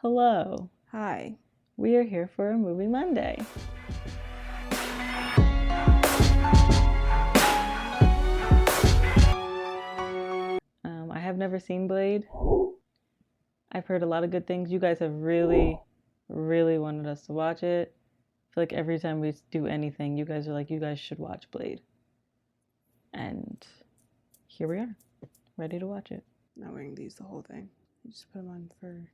Hello. Hi. We are here for a Movie Monday. I have never seen Blade. I've heard a lot of good things. You guys have really wanted us to watch it. I feel like every time we do anything, you guys are like, you guys should watch Blade. And here we are, ready to watch it. Not wearing these the whole thing. I just put them on for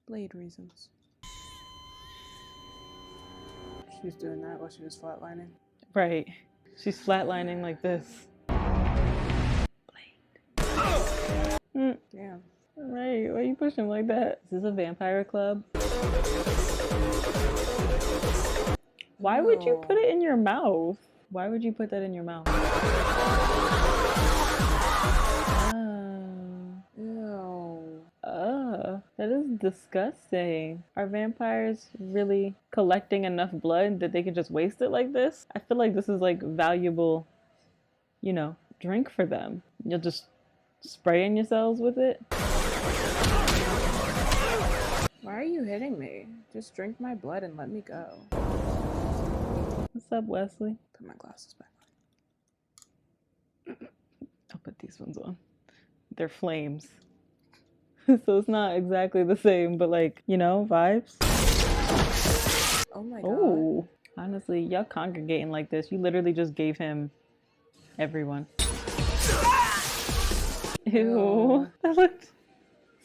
Blade reasons. She was doing that while she was flatlining. Right. She's flatlining like this. Blade. Damn. Right, why are you pushing like that? Is this a vampire club? Why would you put it in your mouth? Why would you put that in your mouth? Ew. That is disgusting. Are vampires really collecting enough blood that they can just waste it like this? I feel like this is like valuable, drink for them. You'll just spraying yourselves with it. Why are you hitting me? Just drink my blood and let me go. What's up, Wesley? Put my glasses back on. I'll put these ones on. They're flames. So it's not exactly the same, but like, vibes. Oh my god. Oh, honestly, y'all congregating like this. You literally just gave him everyone. Ew. That looked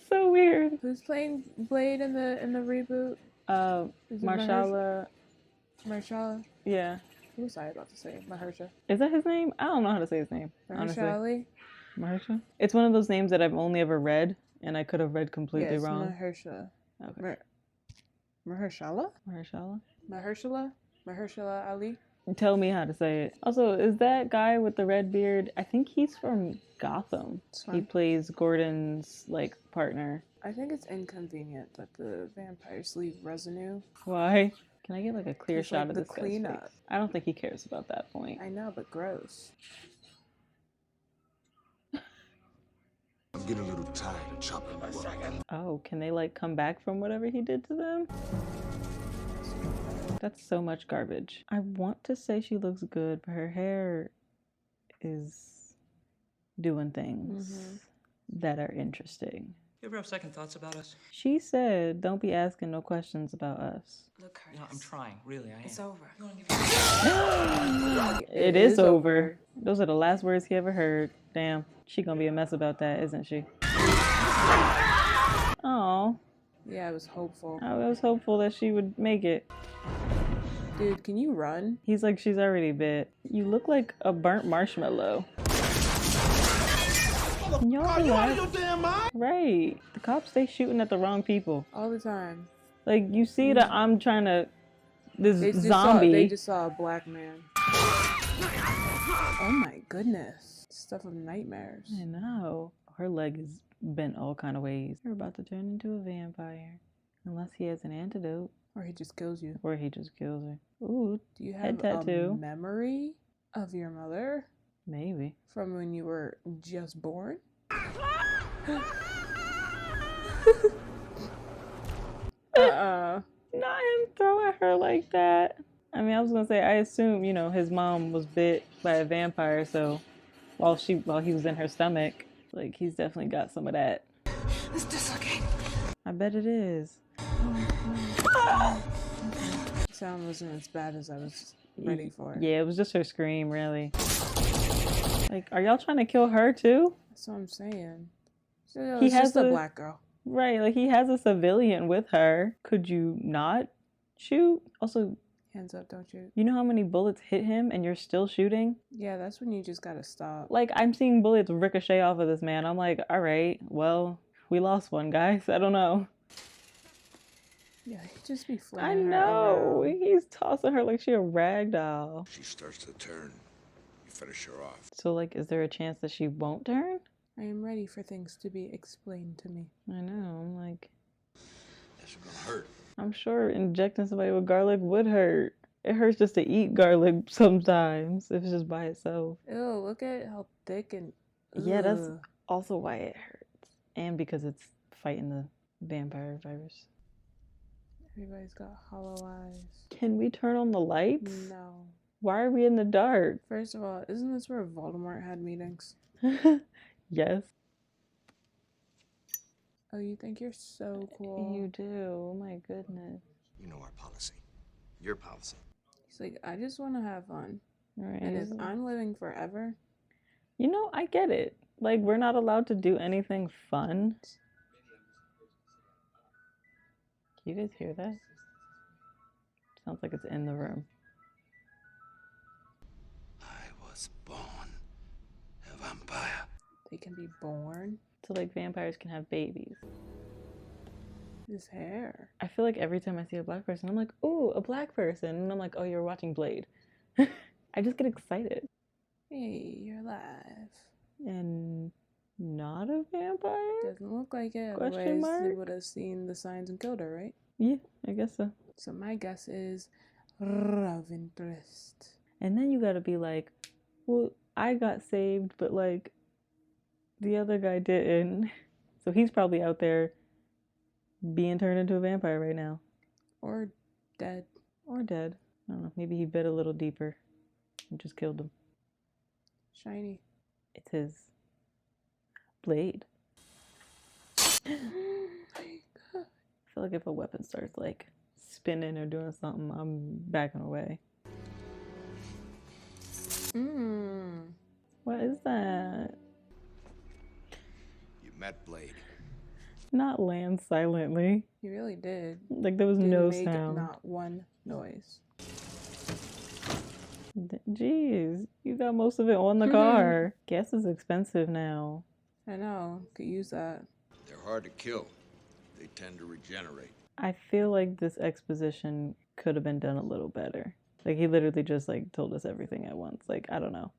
so weird. Who's playing Blade in the reboot? Marshala. Marshala? Yeah. Who was I about to say? Mahershala. Is that his name? I don't know how to say his name. Mahershala? Mahershala? It's one of those names that I've only ever read, and I could have read completely wrong. Mahershala. Okay. Mahershala? Mahershala? Mahershala Ali? Tell me how to say it. Also, is that guy with the red beard? I think he's from Gotham. He plays Gordon's partner. I think it's inconvenient that the vampires leave residue. Why? Can I get a clear shot of this guy's cleanup? face? I don't think he cares about that point. I know, but gross. I'm getting a little tired of chopping my second. Oh, can they come back from whatever he did to them? That's so much garbage. I want to say she looks good, but her hair is doing things that are interesting. You ever have second thoughts about us? She said, don't be asking no questions about us. Look, Curtis. No, I'm trying. Really, I am. It's over. It is over. Those are the last words he ever heard. Damn. She gonna be a mess about that, isn't she? Oh. Yeah, I was hopeful. I was hopeful that she would make it. Dude, can you run? He's like, she's already bit. You look like a burnt marshmallow. You out of your damn mind? Right. The cops stay shooting at the wrong people. All the time. You see that I'm trying to... This zombie. They just saw a black man. Oh my goodness. Stuff of nightmares. I know. Her leg is bent all kind of ways. You're about to turn into a vampire. Unless he has an antidote. Or he just kills you. Or he just kills her. Ooh, do you have head tattoo. A memory of your mother? Maybe. From when you were just born? Not him throwing her like that. I mean, I was gonna say, I assume, his mom was bit by a vampire, so while he was in her stomach, he's definitely got some of that. It's dislocating. I bet it is. The sound wasn't as bad as I was ready for. Yeah, it was just her scream, really. Are y'all trying to kill her too? That's what I'm saying. He's just a black girl. Right, he has a civilian with her. Could you not shoot? Also, hands up, don't shoot. You know how many bullets hit him and you're still shooting? Yeah, that's when you just gotta stop. I'm seeing bullets ricochet off of this man. I'm like, all right, well, we lost one, guys. I don't know. Yeah, he'd just be flying. I know. He's tossing her like she a rag doll. She starts to turn. You finish her off. So, is there a chance that she won't turn? I am ready for things to be explained to me. I know. I'm like... That's gonna hurt. I'm sure injecting somebody with garlic would hurt. It hurts just to eat garlic sometimes, if it's just by itself. Ew, look at how thick and... Yeah, that's also why it hurts. And because it's fighting the Vampire virus. Everybody's got hollow eyes. Can we turn on the lights? No. Why are we in the dark? First of all, isn't this where Voldemort had meetings? Yes. Oh, you think you're so cool. You do. Oh my goodness. You know our policy. Your policy. He's like, I just want to have fun. Right. And if I'm living forever, You know, I get it. Like, we're not allowed to do anything fun. Can you guys hear that? Sounds like it's in the room. I was born a vampire. they can be born. So, like, vampires can have babies. His hair. I feel like every time I see a black person, I'm like, ooh, a black person. And I'm like, oh, you're watching Blade. I just get excited. Hey, you're alive. And not a vampire? Doesn't look like it. Question Otherwise, mark? they would have seen the signs and killed her, right? Yeah, I guess so. So my guess is love interest. And then you gotta be like, well, I got saved, but like, the other guy didn't. So he's probably out there being turned into a vampire right now. Or dead. Or dead. I don't know. Maybe he bit a little deeper and just killed him. Shiny. It's his blade. My God. I feel like if a weapon starts like spinning or doing something, I'm backing away. What is that? You met Blade. Not land silently. He really did. Like there was Didn't no make sound. not one noise. Jeez, you got most of it on the car. Gas is expensive now. I know. Could use that. They're hard to kill. They tend to regenerate. I feel like this exposition could have been done a little better. Like he literally just like told us everything at once. Like I don't know.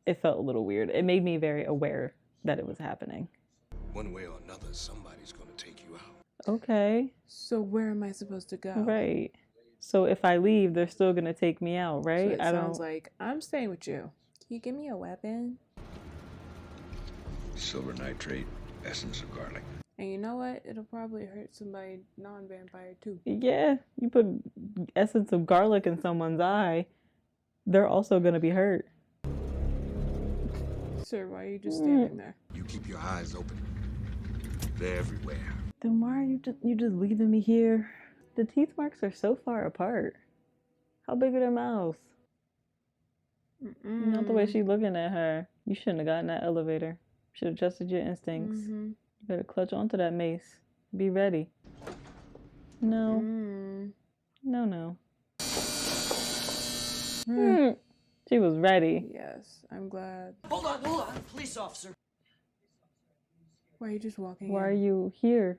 It felt a little weird. It made me very aware that it was happening. One way or another, somebody's gonna take you out. Okay. So where am I supposed to go? Right. So if I leave, they're still gonna take me out, So right? it sounds like I'm staying with you. Can you give me a weapon? Silver nitrate, essence of garlic. And you know what? It'll probably hurt somebody non-vampire too. Yeah, you put essence of garlic in someone's eye, they're also gonna be hurt. Sir, why are you just standing there? You keep your eyes open. They're everywhere. Then why are you just leaving me here? The teeth marks are so far apart. How big are their mouths? Not the way she's looking at her. You shouldn't have gotten that elevator. Should have trusted your instincts. You better clutch onto that mace. Be ready. No. No. She was ready. Yes, I'm glad. Hold on, police officer. Why are you just walking Why are in? you here?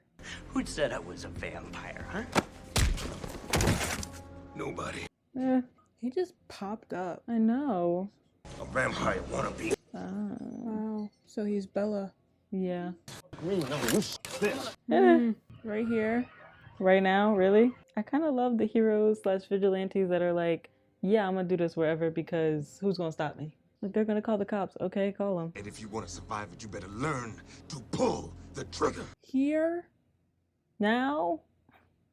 Who said I was a vampire, huh? Nobody. He just popped up. I know. A vampire wannabe. Wow. So he's Bella. Yeah. Right here. Right now, really? I kind of love the heroes / vigilantes that are like, yeah, I'm gonna do this wherever because who's gonna stop me? Like, they're gonna call the cops. Okay, call them. And if you want to survive it, you better learn to pull the trigger. Here? Now?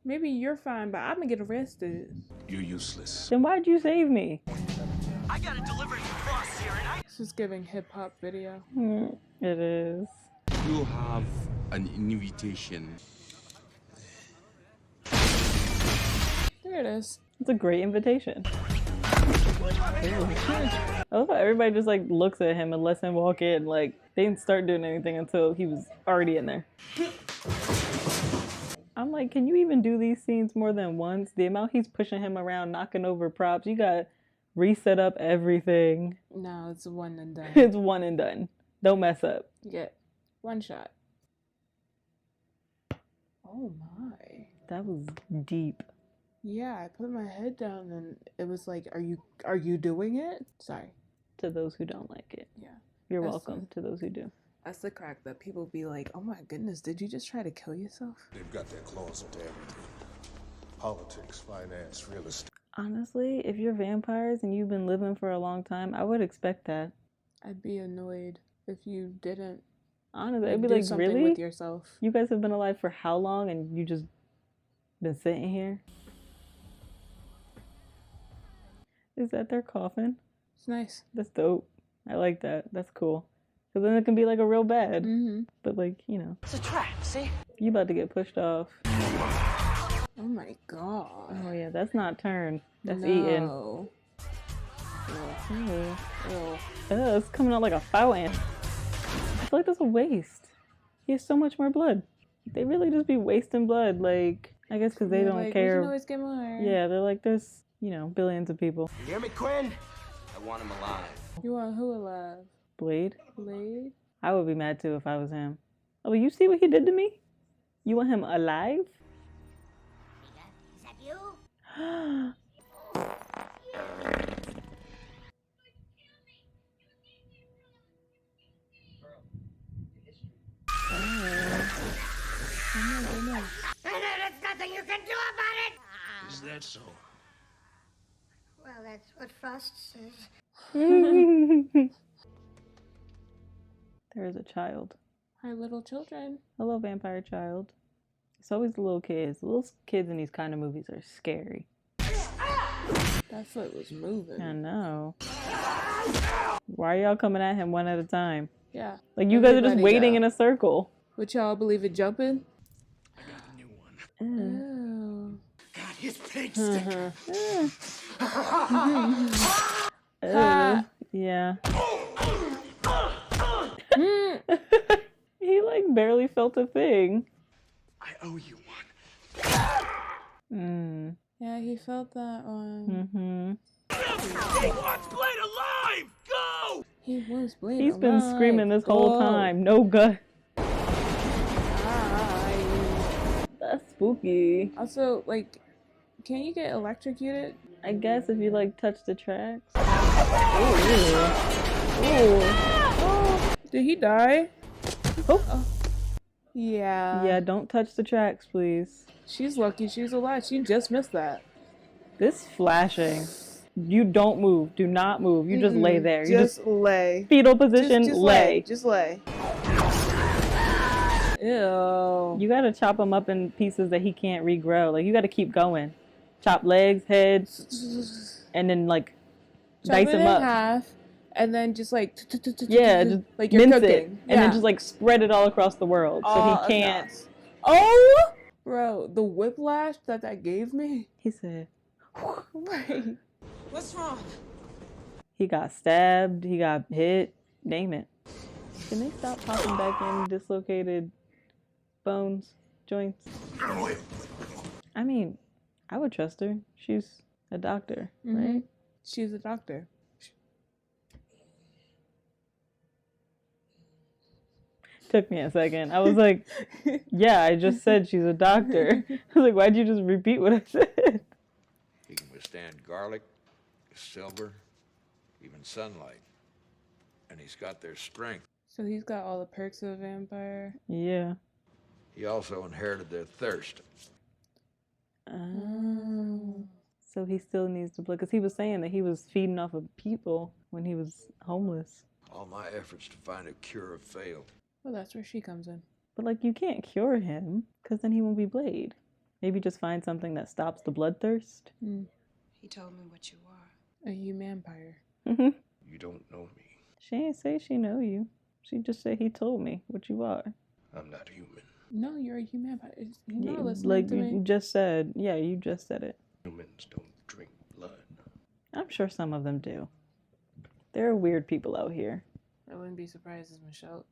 Maybe you're fine, but I'm gonna get arrested. You're useless. Then why'd you save me? I got a delivery from Cross here, and This is giving hip-hop video. It is. You have an invitation. There it is. It's a great invitation. I love how everybody just like looks at him and lets him walk in. Like, they didn't start doing anything until he was already in there. I'm like, can you even do these scenes more than once? The amount he's pushing him around, knocking over props, you got reset up everything. No, it's one and done. It's one and done. Don't mess up. You get one shot. Oh my. That was deep. Yeah, I put my head down and it was like, are you doing it? Sorry. To those who don't like it. Yeah. You're That's welcome to those who do. That's the crack that people be like, oh my goodness, did you just try to kill yourself? They've got their claws into everything. Politics, finance, real estate. Honestly, if you're vampires and you've been living for a long time, I would expect that. I'd be annoyed if you didn't. Honestly, I'd be do like, something really? with yourself. You guys have been alive for how long and you just been sitting here? Is that their coffin? It's nice. That's dope. I like that. That's cool. Because then it can be like a real bad. Mm-hmm. But like, you know, It's a trap, see? you about to get pushed off. Oh my god. Oh yeah, that's not turned. That's no. eaten. Ew. Ew. Ew. It's coming out like a fountain. I feel like that's a waste. He has so much more blood. They really just be wasting blood. Like, I guess because they They're don't like, care. We can always get more. Yeah, they're like, there's, you know, billions of people. You hear me, Quinn? I want him alive. You want who alive? Blade? Blade? I would be mad too if I was him. Oh, but you see what he did to me? You want him alive? Is that you? And there's nothing you can do about it! Is that so? Well, that's what Frost says. There is a child. Our little children. Hello, vampire child. It's always the little kids. The little kids in these kind of movies are scary. That foot was moving. I know. Why are y'all coming at him one at a time? Yeah. Like, you guys are just Everybody waiting go. in a circle. Would y'all believe in jumping? I got a new one. Oh. God, his pig stick. Yeah. He like barely felt a thing. I owe you one. Mm. Yeah, he felt that one. Mm-hmm. He wants Blade alive! Go! He was bleeding. He's been screaming this whole time. No gut. That's spooky. Also, like, can you get electrocuted? I guess if you like touch the tracks. Ooh. Oh, did he die? Oh. Yeah. Yeah, don't touch the tracks, please. She's lucky she's alive. She just missed that. This flashing. You don't move. Do not move. You just lay there. You just lay. fetal position, Just lay. Just lay. Ew. You gotta chop him up in pieces that he can't regrow. Like, you gotta keep going. Chop legs, heads, and then like dice Chop it him in up. half, and then just like Yeah, just like you're mince cooking. it, and then just like spread it all across the world so All he can't. across. Oh, bro, the whiplash that gave me. He said, Right. What's wrong? he got stabbed, he got hit, name it. Can they stop popping back in dislocated bones, joints? I mean, I would trust her. She's a doctor, right? She's a doctor. Took me a second. I was like, yeah, I just said she's a doctor. I was like, why'd you just repeat what I said? He can withstand garlic, silver, even sunlight. And he's got their strength. So he's got all the perks of a vampire. Yeah. He also inherited their thirst. So he still needs the blood. Because he was saying that he was feeding off of people when he was homeless. All my efforts to find a cure have failed. Well, that's where she comes in. But, like, you can't cure him. Because then he won't be Blade. Maybe just find something that stops the bloodthirst. He told me what you are. A human-vampire. You don't know me. She ain't say she know you. She just said he told me what you are. I'm not human. No, you're a human-vampire. You're not listening Like to you me. just said. Yeah, you just said it. Humans don't drink blood. I'm sure some of them do. There are weird people out here. I wouldn't be surprised if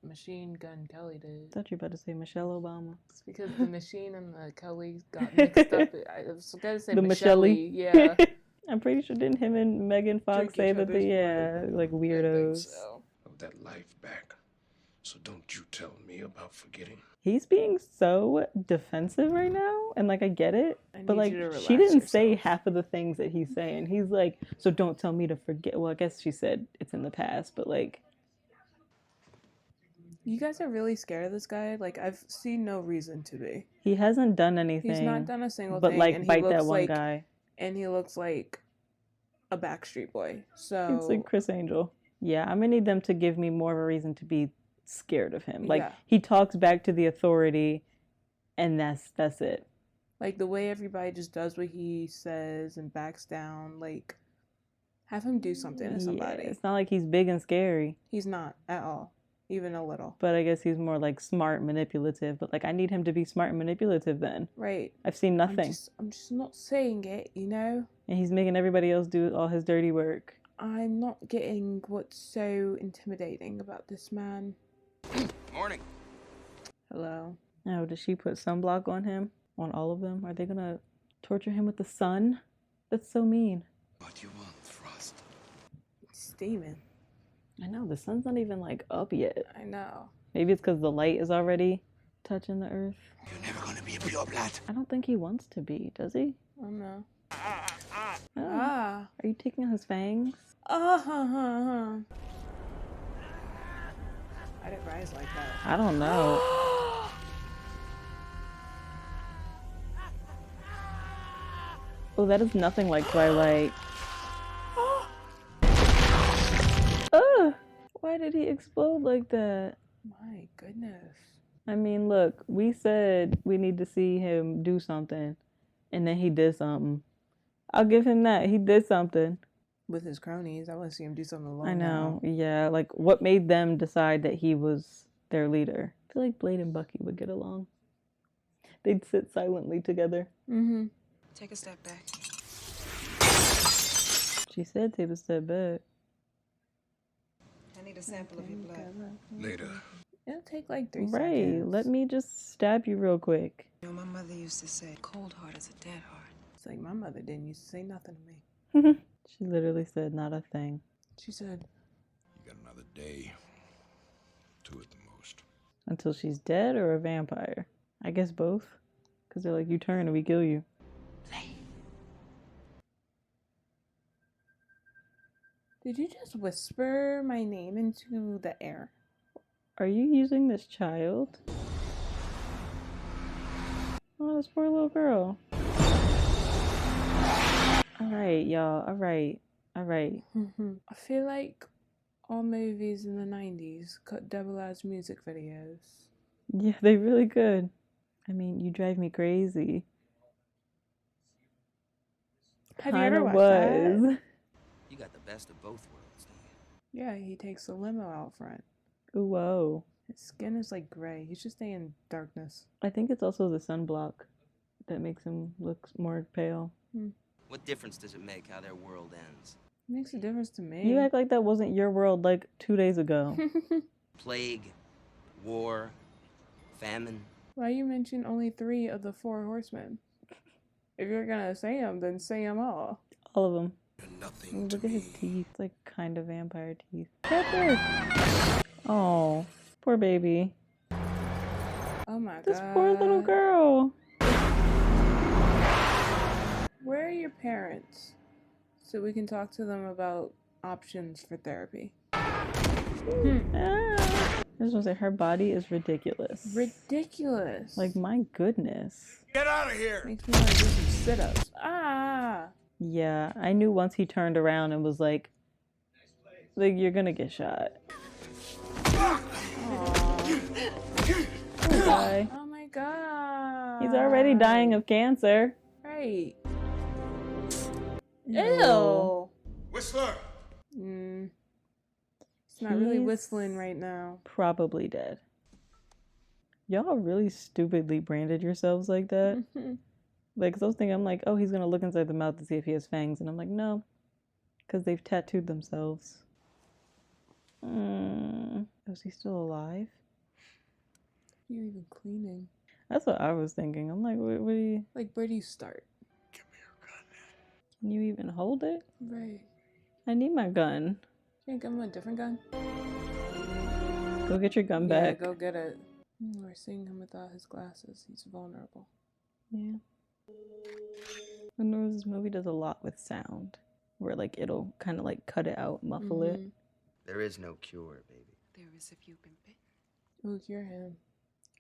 Machine Gun Kelly did. Thought you were about to say Michelle Obama. It's because the Machine and the Kelly got mixed up. I was gonna say The Michelle. Michelle-y. Yeah. I'm pretty sure didn't him and Megan Fox Drink say each that they other's like I think weirdos. so. Of that life back. So don't you tell me about forgetting. He's being so defensive right now, and like I get it, but need like you to she relax didn't say yourself. half of the things that he's saying. He's like, so don't tell me to forget. Well, I guess she said it's in the past, but like, You guys are really scared of this guy. Like I've seen no reason to be. he hasn't done anything. He's not done a single but thing. like and he bite looks that one like, guy. And he looks like a Backstreet Boy. So It's like Chris Angel. Yeah, I'm gonna need them to give me more of a reason to be scared of him. Like Yeah. he talks back to the authority, and that's it. Like the way everybody just does what he says and backs down. Like, have him do something to somebody. Yeah, it's not like he's big and scary, He's not at all, even a little. but I guess he's more like smart, manipulative. But like I need him to be smart and manipulative. Then Right. I've seen nothing, I'm just not saying it, you know? and he's making everybody else do all his dirty work. I'm not getting what's so intimidating about this man. Morning. Hello. Oh, did she put sunblock on him? On all of them? Are they gonna torture him with the sun? That's so mean. What you want, Frost? It's steaming. I know, the sun's not even like up yet. I know. Maybe it's because the light is already touching the earth. You're never gonna be a pureblood. I don't think he wants to be, does he? I don't know. Oh. Ah. Are you taking out his fangs? I didn't rise like that. I don't know. Oh, that is nothing like Twilight. Why did he explode like that? My goodness. I mean, look, we said we need to see him do something, and then he did something. I'll give him that. He did something. With his cronies, I want to see him do something alone. I know. now. Yeah, like what made them decide that he was their leader? I feel like Blade and Bucky would get along. They'd sit silently together. Mm-hmm. Take a step back. She said take a step back. I need a sample of your blood. Later. It'll take like 3 Right. seconds. Let me just stab you real quick. You know, my mother used to say, cold heart is a dead heart. It's like my mother didn't used to say nothing to me. She literally said not a thing. She said, You got another day. 2 at the most. Until she's dead or a vampire. I guess both. Because they're like, you turn and we kill you. did you just whisper my name into the air? Are you using this child? Oh, this poor little girl. Alright, y'all. Alright. Alright. I feel like all movies in the 90s cut double as music videos. Yeah, they really could. I mean, you drive me crazy. Have you ever Kinda watched that? was. You got the best of both worlds, don't you? Yeah, he takes a limo out front. Ooh, whoa. His skin is like gray. He's just staying in darkness. I think it's also the sunblock that makes him look more pale. What difference does it make how their world ends? It makes a difference to me. You act like that wasn't your world like 2 days ago. Plague, war, famine. Why you mention only 3 of the 4 horsemen? If you're gonna say them, then say them all. All of them. You're nothing Look to at his me. teeth. It's like kind of vampire teeth. Pepper! Oh, poor baby. Oh my god. This poor little girl. Where are your parents? So we can talk to them about options for therapy. Ah. I just want to say her body is ridiculous. Ridiculous. Like, my goodness. Get out of here! Makes me want to do some sit-ups. Ah! Yeah, I knew once he turned around and was like, you're gonna get shot. Poor guy. Oh my god. He's already dying of cancer. Right. Ew. Ew. Whistler! It's not really He's whistling right now. Probably dead. Y'all really stupidly branded yourselves like that. Like, 'cause I was thinking, I'm like, oh, he's gonna look inside the mouth to see if he has fangs. And I'm like, no. Because they've tattooed themselves. Is he still alive? You even cleaning? That's what I was thinking. I'm like, what do you... Like, where do you start? Give me your gun. Can you even hold it? Right. I need my gun. Can't give him a different gun? Go get your gun Yeah, back. go get it. We're seeing him without his glasses. He's vulnerable. Yeah. I know this movie does a lot with sound. Where, like, it'll kind of, like, cut it out, muffle it. There is no cure, baby. There is if you've been bitten. Ooh, cure him.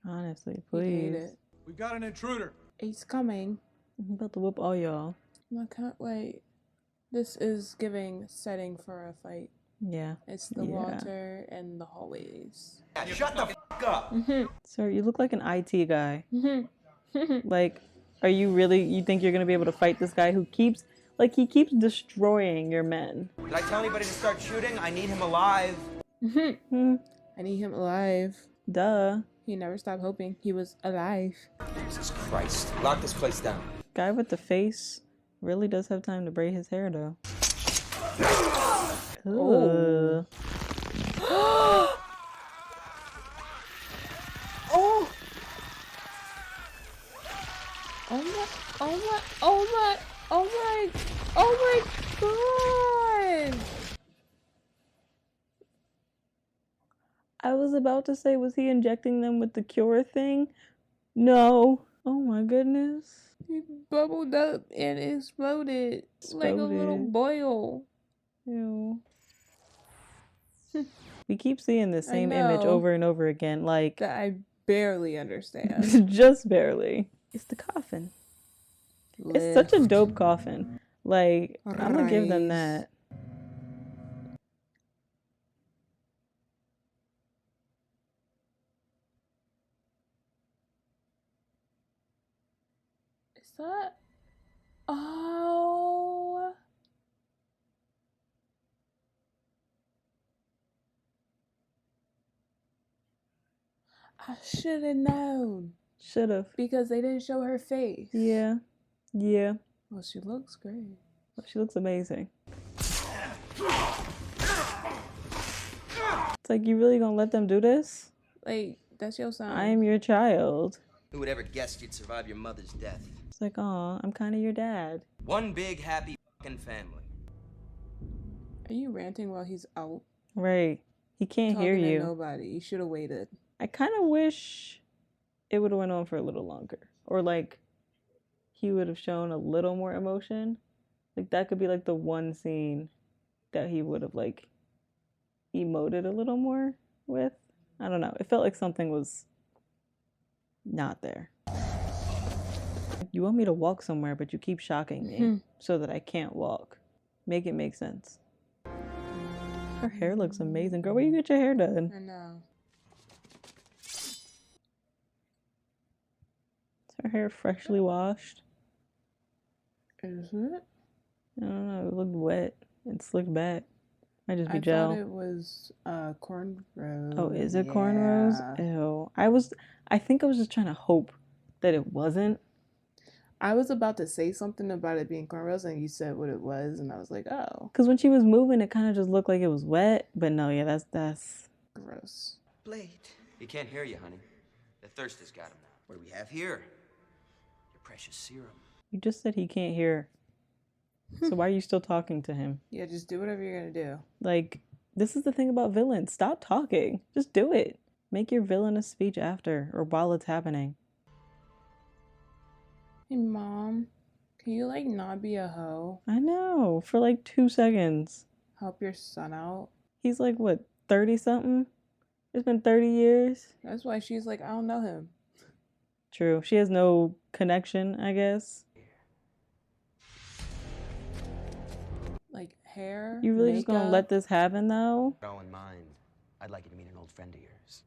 Honestly, He'd hate please. it. We got an intruder. He's coming. I'm about to whoop all y'all. I can't wait. This is giving setting for a fight. Yeah. It's the water and the hallways. Shut the f up! Sir, you look like an IT guy. Like, are you really, you think you're gonna be able to fight this guy who keeps, like, he keeps destroying your men? Did I tell anybody to start shooting? I need him alive. I need him alive. Duh. He never stopped hoping he was alive. Jesus Christ. Lock this place down. Guy with the face really does have time to braid his hair, though. Oh. Ugh. Oh! Oh my, oh my, oh my, oh my, oh my god! I was about to say, was he injecting them with the cure thing? No. Oh my goodness. He bubbled up and exploded like a little Exploded. boil. Ew. We keep seeing the I same image know. over and over again, like, That I barely understand. just barely. It's the coffin. It's such a Lift. dope coffin. Like, I'm gonna give them Rise. that. Is that? Oh. I should have known. Should've. Because they didn't show her face. Yeah. Yeah. Well, she looks great. She looks amazing. It's like, you really gonna let them do this? Like, that's your son. I am your child. Who would ever guessed you'd survive your mother's death? It's like, aw, I'm kind of your dad. One big happy fucking family. Are you ranting while he's out? Right. He can't hear Talking to you. nobody. You should have waited. I kind of wish it would have went on for a little longer. Or, like, he would have shown a little more emotion. Like, that could be, like, the one scene that he would have, like, emoted a little more with. I don't know. It felt like something was not there. You want me to walk somewhere, but you keep shocking me so that I can't walk. Make it make sense. Her hair looks amazing. Girl, where you get your hair done? I know. Is her hair freshly washed? Is it? I don't know. It looked wet and slicked back. Might just be I gel. thought it was cornrows. Oh, is it cornrows? Ew. I think I was just trying to hope that it wasn't. I was about to say something about it being cornrows, and you said what it was, and I was like, oh. Because when she was moving, it kind of just looked like it was wet. But no, yeah, that's Gross. Blade. He can't hear you, honey. The thirst has got him now. What do we have here? Your precious serum. You just said he can't hear. So why are you still talking to him? Yeah, just do whatever you're gonna do. Like, this is the thing about villains. Stop talking. Just do it. Make your villainous speech after or while it's happening. Hey, Mom, can you, like, not be a hoe? I know. For like 2 seconds. Help your son out? He's like, what, 30 something? It's been 30 years. That's why she's like, I don't know him. True. She has no connection, I guess. Like, hair, You really just gonna makeup? let this happen though? Bear in mind, I'd like you to meet an old friend of yours.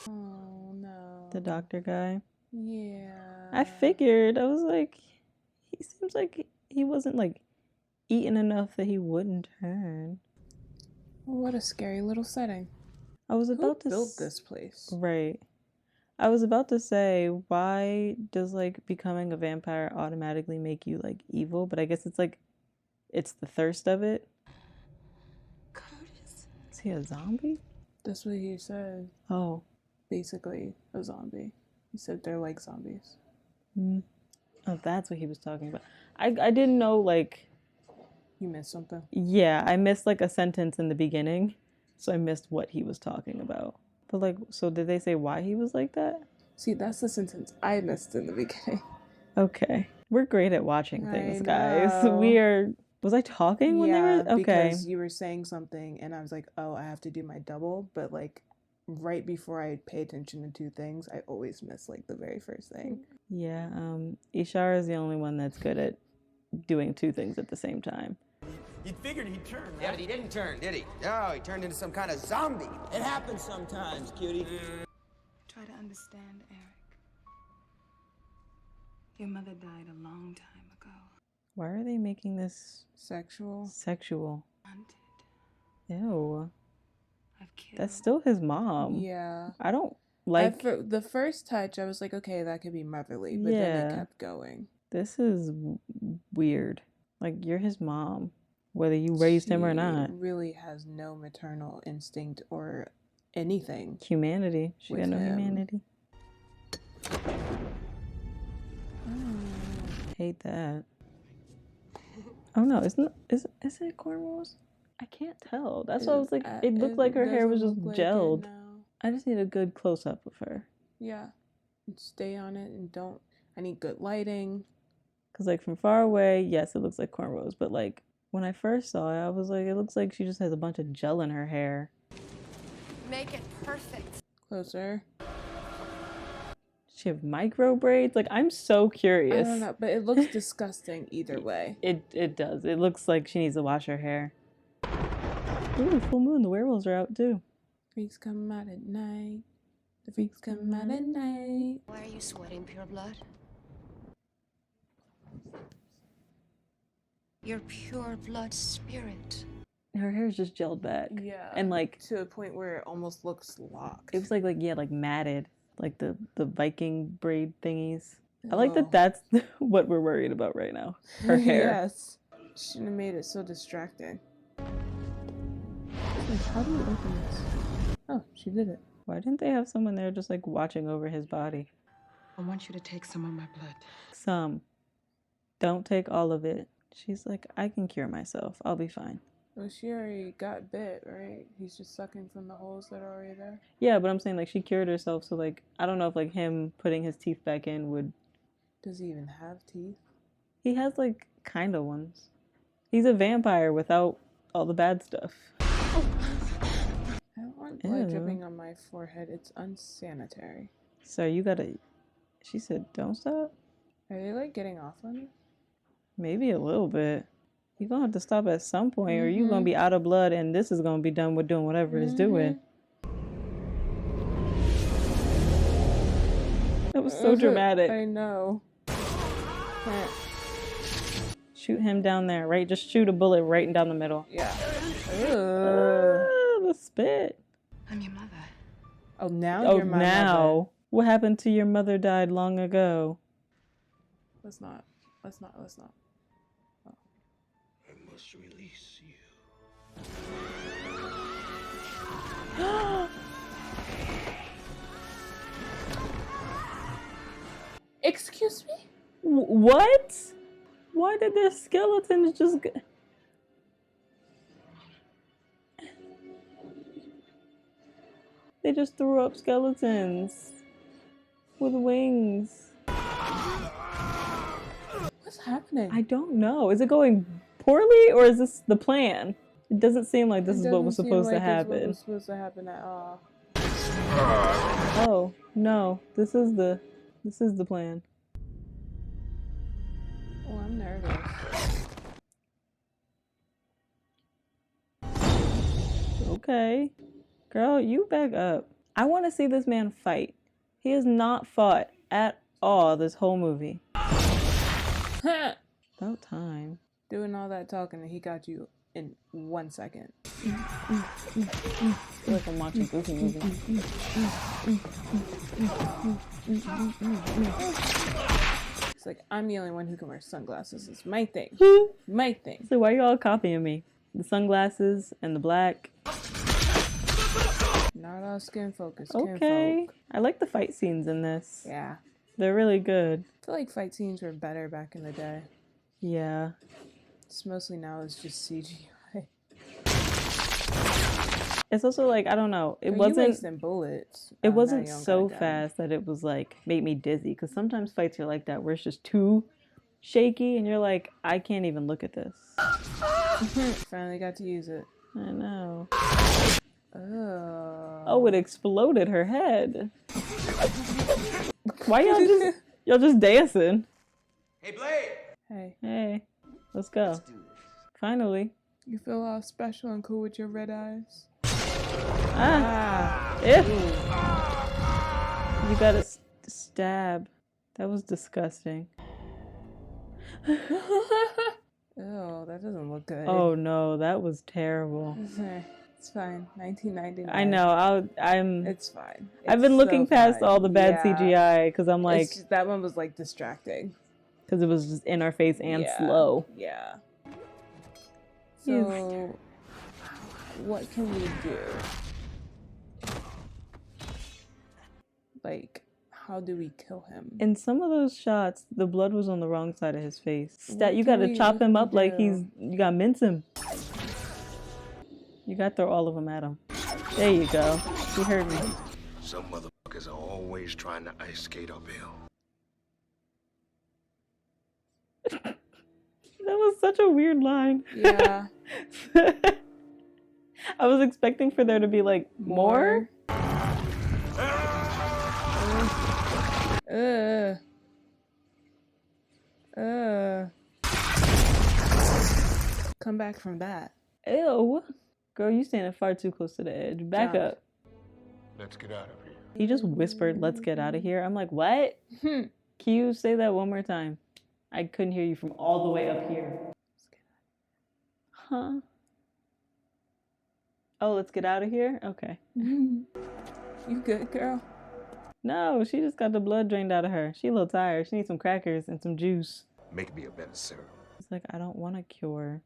Oh, no. The doctor guy. Yeah. I figured. I was like, he seems like he wasn't like eating enough that he wouldn't turn. What a scary little setting. I was Who about to built this place? Right. I was about to say, why does like becoming a vampire automatically make you like evil? But I guess it's like, it's the thirst of it. Curtis. Is he a zombie? That's what he said. Oh. Basically, a zombie. He said they're like zombies. Oh, that's what he was talking about. I didn't know, like, You missed something. yeah, I missed like a sentence in the beginning, so I missed what he was talking about. But like, so did they say why he was like that? See, that's the sentence I missed in the beginning. Okay. We're great at watching things, I guys. know. We are. Was I talking when they were? Okay. Because you were saying something, and I was like, oh, I have to do my double. But, like, right before I pay attention to two things, I always miss, like, the very first thing. Yeah, Ishara is the only one that's good at doing two things at the same time. You'd figured he'd turn, right? Yeah, but he didn't turn, did he? No, he turned into some kind of zombie. It happens sometimes, cutie. Try to understand, Eric. Your mother died a long time ago. Why are they making this Sexual. sexual? Hunted. Ew. I've killed. That's still his mom. Yeah. I don't like. The first touch, I was like, okay, that could be motherly, but then Yeah. it kept going. This is weird. Like, you're his mom, whether you raised him or She not. really has no maternal instinct or anything. Humanity. She got With no him. humanity. Hate that. Oh no, is it cornrows? I can't tell. That's why I was like, it looked like her hair was just doesn't look like it gelled. now. I just need a good close up of her. Yeah. And stay on it and don't. I need good lighting. Cause like from far away, yes, it looks like cornrows, but like when I first saw it, I was like, it looks like she just has a bunch of gel in her hair. Make it perfect. Closer. She have micro braids. Like, I'm so curious. I don't know, but it looks disgusting either way. It does. It looks like she needs to wash her hair. Ooh, full moon. The werewolves are out too. Freaks come out at night. The freaks come out at night. Why are you sweating pure blood? Your pure blood spirit. Her hair's just gelled back. Yeah. And like to a point where it almost looks locked. it was like matted, like the Viking braid thingies. I like Oh. that. That's what we're worried about right now. Her hair. Yes. Shouldn't have made it so distracting. Like, how do you open this? Oh, she did it. Why didn't they have someone there just like watching over his body? I want you to take some of my blood. Some. Don't take all of it. She's like, I can cure myself. I'll be fine. Well, she already got bit, right? He's just sucking from the holes that are already there. Yeah, but I'm saying like she cured herself, so like I don't know if like him putting his teeth back in would. Does he even have teeth? He has like kind of ones. He's a vampire without all the bad stuff. I don't want blood Ew. dripping on my forehead. It's unsanitary. So you gotta. She said, "Don't stop." Are they like getting off on it? Maybe a little bit. You're gonna have to stop at some point, or you're gonna be out of blood, and this is gonna be done with doing whatever it's doing. That was so dramatic. I know. Shoot him down there, right? Just shoot a bullet right down the middle. Yeah. The spit. I'm your mother. Oh, now Oh, you're my now. mother. What happened to your mother died long ago? Let's not. I must release you. Excuse me? What? Why did their skeletons just go? They just threw up skeletons with wings. What's happening? I don't know. Is it going poorly or is this the plan? It doesn't seem like this is what was supposed to happen. What was supposed to happen at all. Oh, no. This is the plan. Oh, I'm nervous. Okay. Girl, you back up. I want to see this man fight. He has not fought at all this whole movie. About time. Doing all that talking and he got you in 1 second. I feel like I'm watching a Goofy movie. It's like, I'm the only one who can wear sunglasses. It's my thing. My thing. So why are you all copying me? The sunglasses and the black. Not all skin focus. Okay. I like the fight scenes in this. Yeah. They're really good. I feel like fight scenes were better back in the day. Yeah. It's mostly now it's just CGI. It's also like, I don't know. It Girl, you wasn't wasting bullets. it on wasn't that young so guy. fast that it was like made me dizzy, because sometimes fights are like that where it's just too shaky and you're like, I can't even look at this. Finally got to use it. I know. Oh. Oh, it exploded her head. Why y'all just dancing? Hey, Blade! Hey. Hey, let's go. Let's do this. Finally. You feel all special and cool with your red eyes. Ew. You gotta stab. That was disgusting. Ew, that doesn't look good. Oh no, that was terrible. It's fine. 1999. I know. It's fine. I've been It's looking so past fine. all the bad Yeah. CGI because I'm like, It's just, that one was like distracting. because it was just in our face and Yeah. slow. Yeah. So, what can we do? Like, how do we kill him? In some of those shots, the blood was on the wrong side of his face. What You can gotta we- chop what him can up we like do? you gotta mince him. You gotta throw all of them at him. There you go. You heard me. Some motherfuckers are always trying to ice skate uphill. That was such a weird line. Yeah. I was expecting for there to be like more. Come back from that. Ew. Girl, you standing far too close to the edge. Back Jump. up. Let's get out of here. He just whispered, "Let's get out of here." I'm like, what? Can you say that one more time? I couldn't hear you from all the way up here. Huh? Oh, let's get out of here? Okay. You good, girl? No, she just got the blood drained out of her. She a little tired. She needs some crackers and some juice. Make me a better serum. It's like, I don't want a cure.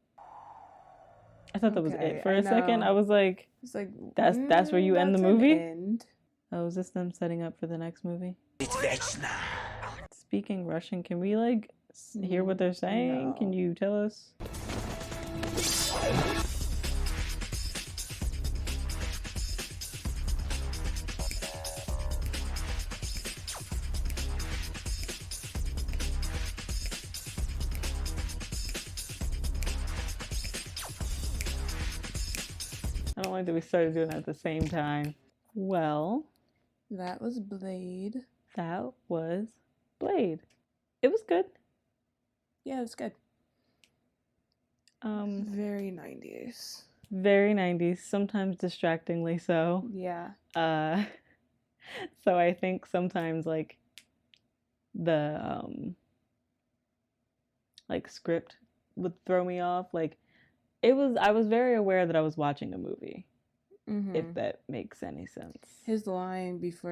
I thought that was Okay, it. For I a second, know. I was like, It's like that's where you end the that's an movie? end. Oh, is this them setting up for the next movie? Speaking Russian, can we like hear what they're saying? No. Can you tell us? I don't like that we started doing it at the same time. Well, That was Blade. that was Blade. It was good. Yeah, it's good. Very 90s. Very 90s, sometimes distractingly so. Yeah. So I think sometimes like the like script would throw me off. Like I was very aware that I was watching a movie, if that makes any sense. His line before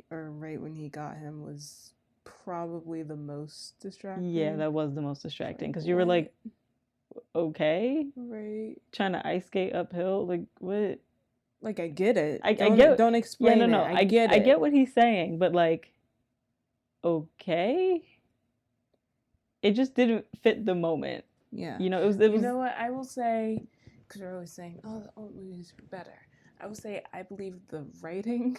right when he got him was probably the most distracting. Yeah, that was the most distracting because you were like, okay, right, trying to ice skate uphill, like what? like I get it. I Don't, get. Don't explain yeah, no. it. I get it. I get what he's saying, but like, okay, it just didn't fit the moment. Yeah. You know, it was. You know what I will say, because we're always saying, "Oh, the old movies were better." I will say I believe the writing,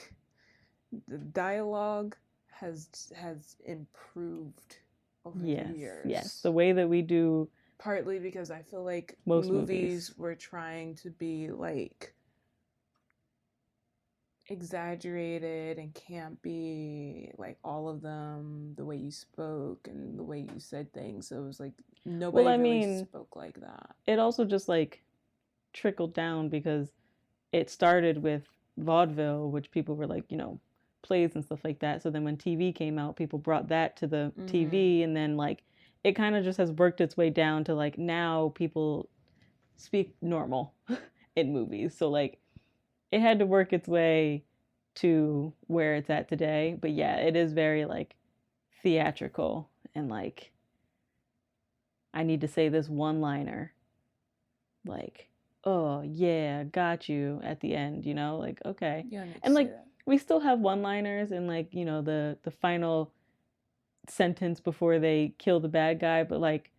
the dialogue has improved over the years. Yes, the way that we do. Partly because I feel like Most movies were trying to be like exaggerated and campy, like all of them, the way you spoke and the way you said things. So it was like nobody really spoke like that. It also just like trickled down because it started with vaudeville, which people were like, you know, plays and stuff like that. So then when TV came out, people brought that to the TV, and then like it kind of just has worked its way down to like now people speak normal in movies. So like it had to work its way to where it's at today. But yeah, it is very like theatrical and like I need to say this one liner. Like, oh yeah, got you at the end, you know? Like, okay. Yeah, and like we still have one liners and like, you know, the final sentence before they kill the bad guy, but like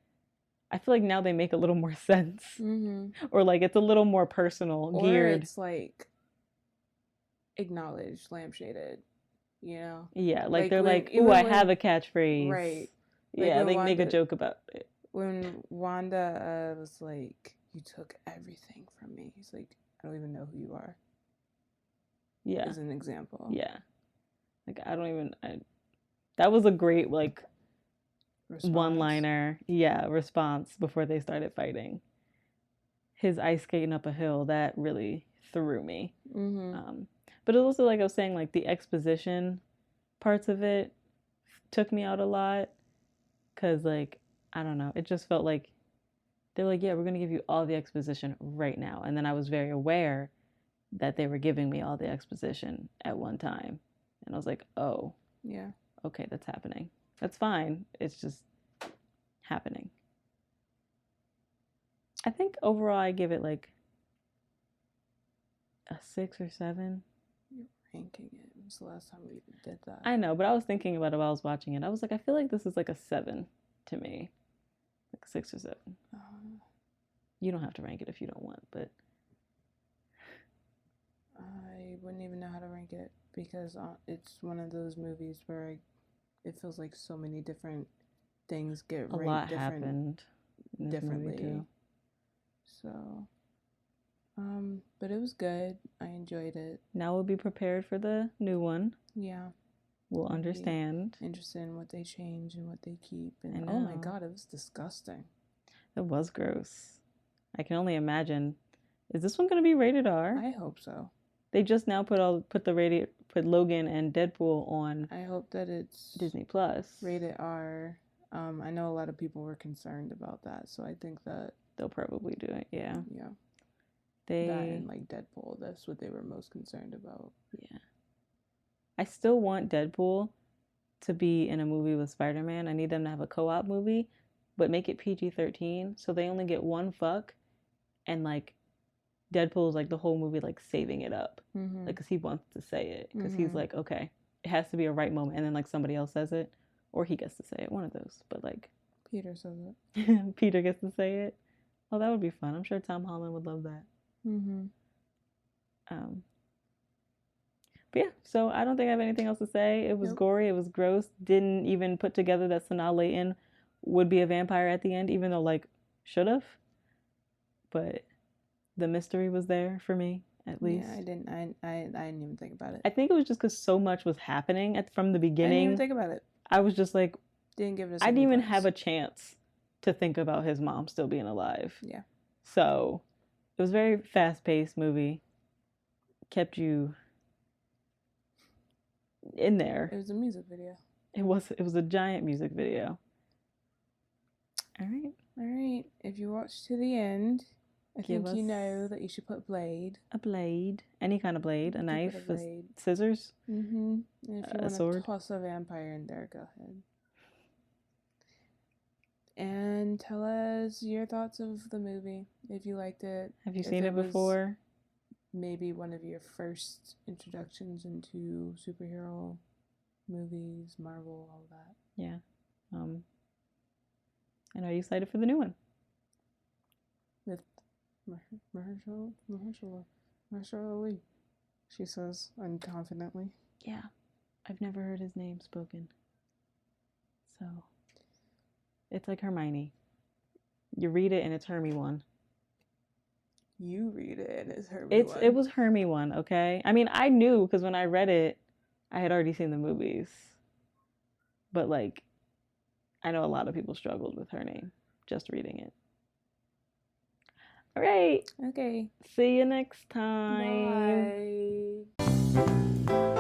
I feel like now they make a little more sense. Or like it's a little more personal, or geared. it's like acknowledged, lampshaded, you know? Yeah, like they're when, like, ooh, I have a catchphphrase. Right. Yeah, Like they make a joke about it. When Wanda was like, you took everything from me. He's like, I don't even know who you are. Yeah. As an example. Yeah. Like that was a great like one-liner, response before they started fighting. his ice skating up a hill, that really threw me. Mm-hmm. But it was also, like I was saying, like the exposition parts of it took me out a lot because, like, I don't know, it just felt like they're like, yeah, we're going to give you all the exposition right now. And then I was very aware that they were giving me all the exposition at one time. And I was like, oh, Yeah. okay, that's happening. That's fine. It's just happening. I think overall I give it like a 6 or 7. You're ranking it. When was the last time we did that? I know, but I was thinking about it while I was watching it. I was like, I feel like this is like a 7 to me. Like 6 or 7. You don't have to rank it if you don't want, but I wouldn't even know how to rank it because it's one of those movies where it feels like so many different things get a ranked lot happened in this differently. movie too. So, but it was good. I enjoyed it. Now we'll be prepared for the new one. Yeah. We'll understand. Interested in what they change and what they keep. I And know. oh my god, it was disgusting. It was gross. I can only imagine. Is this one going to be rated R? I hope so. They just now put Logan and Deadpool on. I hope that it's Disney Plus. rated R. I know a lot of people were concerned about that, so I think that they'll probably do it. Yeah. Yeah. That and like Deadpool, that's what they were most concerned about. Yeah. I still want Deadpool to be in a movie with Spider-Man. I need them to have a co-op movie, but make it PG-13 so they only get one fuck, and like Deadpool's like the whole movie like saving it up, like because he wants to say it because he's like, okay, it has to be a right moment, and then like somebody else says it, or he gets to say it, one of those. But like Peter says it. Peter gets to say it. Oh, that would be fun. I'm sure Tom Holland would love that. But yeah, so I don't think I have anything else to say. It was gory. It was gross. Didn't even put together that Sanaa Lathan would be a vampire at the end, even though like should have. But the mystery was there for me, at least. Yeah, I didn't even think about it. I think it was just because so much was happening from the beginning. I didn't even think about it. I was just like, didn't give it. I didn't even have a chance to think about his mom still being alive. Yeah. So it was a very fast-paced movie. Kept you in there. It was a music video. It was a giant music video. All right. If you watch to the end, I think you know that you should put blade. A blade. Any kind of blade. A knife. A blade. Scissors. And if you want sword. to toss a vampire in there, go ahead. And tell us your thoughts of the movie. If you liked it. Have you seen it before? Maybe one of your first introductions into superhero movies, Marvel, all that. Yeah. And are you excited for the new one? With Mahershala Ali, she says unconfidently. Yeah. I've never heard his name spoken. So it's like Hermione. You read it and it's Hermy one. You read it and it's Hermy one. It was Hermy one, okay? I mean, I knew because when I read it, I had already seen the movies. But like, I know a lot of people struggled with her name just reading it. All right. Okay. See you next time. Bye.